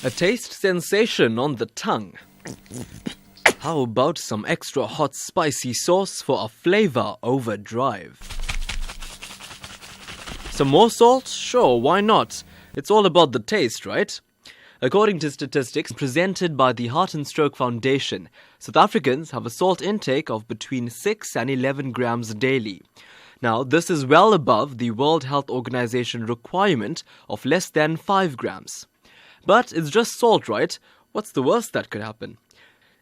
A taste sensation on the tongue. How about some extra hot spicy sauce for a flavor overdrive? Some more salt? Sure, why not? It's all about the taste, right? According to statistics presented by the Heart and Stroke Foundation, South Africans have a salt intake of between 6 and 11 grams daily. Now, this is well above the World Health Organization requirement of less than 5 grams. But it's just salt, right? What's the worst that could happen?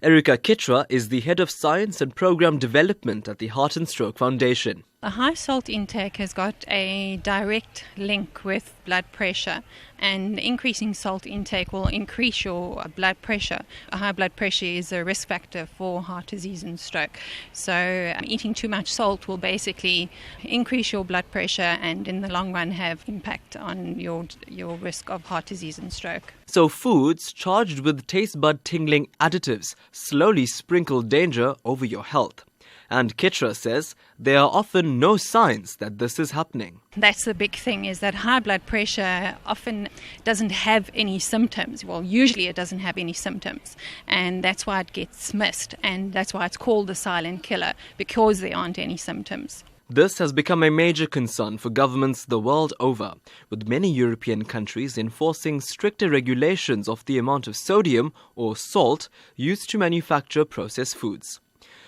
Erica Kitra is the Head of Science and Program Development at the Heart and Stroke Foundation. A high salt intake has got a direct link with blood pressure, and increasing salt intake will increase your blood pressure. A high blood pressure is a risk factor for heart disease and stroke. So eating too much salt will basically increase your blood pressure and in the long run have impact on your risk of heart disease and stroke. So foods charged with taste bud tingling additives slowly sprinkle danger over your health. And Kitra says there are often no signs that this is happening. That's the big thing, is that high blood pressure often doesn't have any symptoms. Well, usually it doesn't have any symptoms. And that's why it gets missed. And that's why it's called the silent killer, because there aren't any symptoms. This has become a major concern for governments the world over, with many European countries enforcing stricter regulations of the amount of sodium or salt used to manufacture processed foods.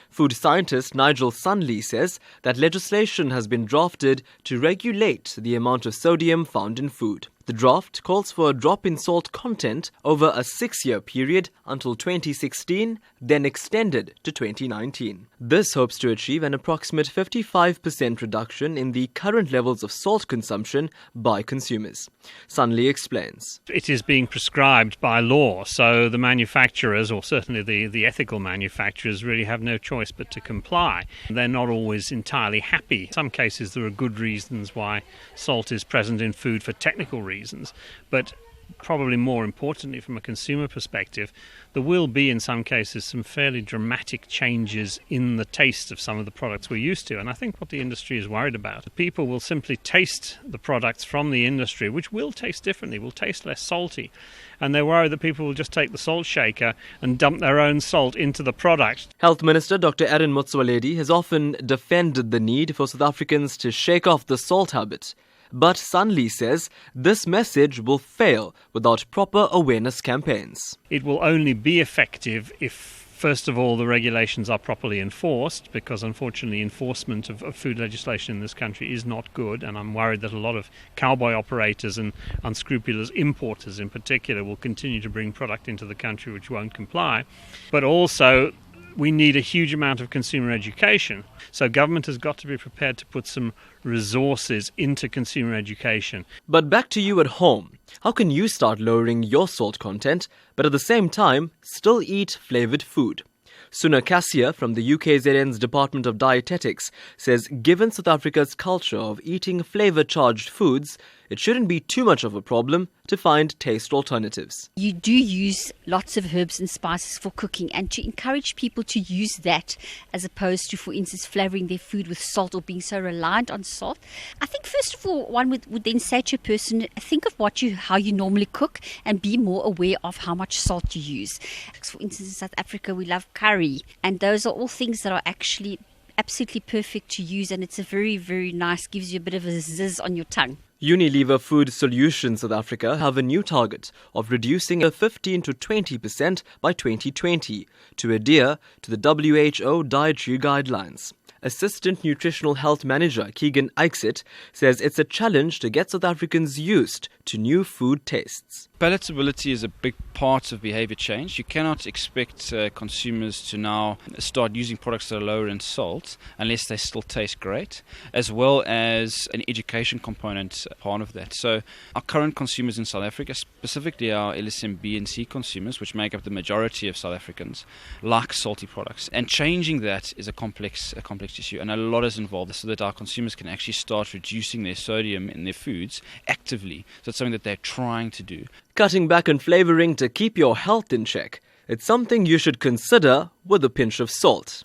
Food scientist Nigel Sunley says that legislation has been drafted to regulate the amount of sodium found in food. The draft calls for a drop in salt content over a 6-year period until 2016, then extended to 2019. This hopes to achieve an approximate 55% reduction in the current levels of salt consumption by consumers. Sunley explains. It is being prescribed by law, so the manufacturers, or certainly the ethical manufacturers, really have no choice but to comply. They're not always entirely happy. In some cases there are good reasons why salt is present in food for technical reasons, but probably more importantly from a consumer perspective, there will be in some cases some fairly dramatic changes in the taste of some of the products we're used to, and I think what the industry is worried about. People will simply taste the products from the industry, which will taste differently, will taste less salty, and they're worried that people will just take the salt shaker and dump their own salt into the product. Health Minister Dr. Aaron Motsoaledi has often defended the need for South Africans to shake off the salt habit. But Sunley says this message will fail without proper awareness campaigns. It will only be effective if, first of all, the regulations are properly enforced, because unfortunately enforcement of food legislation in this country is not good, and I'm worried that a lot of cowboy operators and unscrupulous importers in particular will continue to bring product into the country which won't comply. But also, we need a huge amount of consumer education. So government has got to be prepared to put some resources into consumer education. But back to you at home. How can you start lowering your salt content, but at the same time still eat flavoured food? Suna Cassia from the UKZN's Department of Dietetics says given South Africa's culture of eating flavour-charged foods, it shouldn't be too much of a problem to find taste alternatives. You do use lots of herbs and spices for cooking, and to encourage people to use that as opposed to, for instance, flavouring their food with salt or being so reliant on salt. I think first of all, one would then say to a person, think of how you normally cook and be more aware of how much salt you use. For instance, in South Africa, we love curry, and those are all things that are actually absolutely perfect to use, and it's a very, very nice, gives you a bit of a zizz on your tongue. Unilever Food Solutions South Africa have a new target of reducing 15 to 20% by 2020 to adhere to the WHO dietary guidelines. Assistant Nutritional Health Manager Keegan Eichset says it's a challenge to get South Africans used to new food tastes. Palatability is a big part of behavior change. You cannot expect consumers to now start using products that are lower in salt unless they still taste great, as well as an education component part of that. So our current consumers in South Africa, specifically our LSM B and C consumers, which make up the majority of South Africans, like salty products. And changing that is a complex issue, and a lot is involved so that our consumers can actually start reducing their sodium in their foods actively. So it's something that they're trying to do. Cutting back on flavouring to keep your health in check. It's something you should consider with a pinch of salt.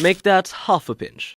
Make that half a pinch.